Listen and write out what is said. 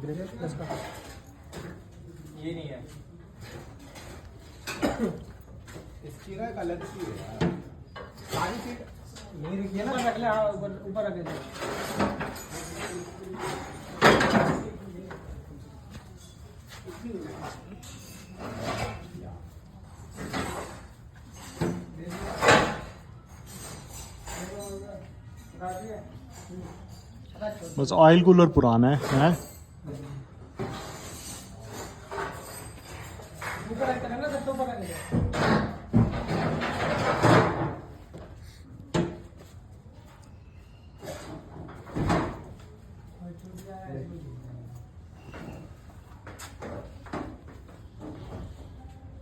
Break इसका ये नहीं है इसकी ना एक अलग सी है यार। सारी सीट यही रखी है ना, ऊपर रख ले। हाँ ऊपर ऊपर रख ले। बस ऑयल कूलर पुराना है? ऊपर रख ले ना, सब ऊपर रख ले।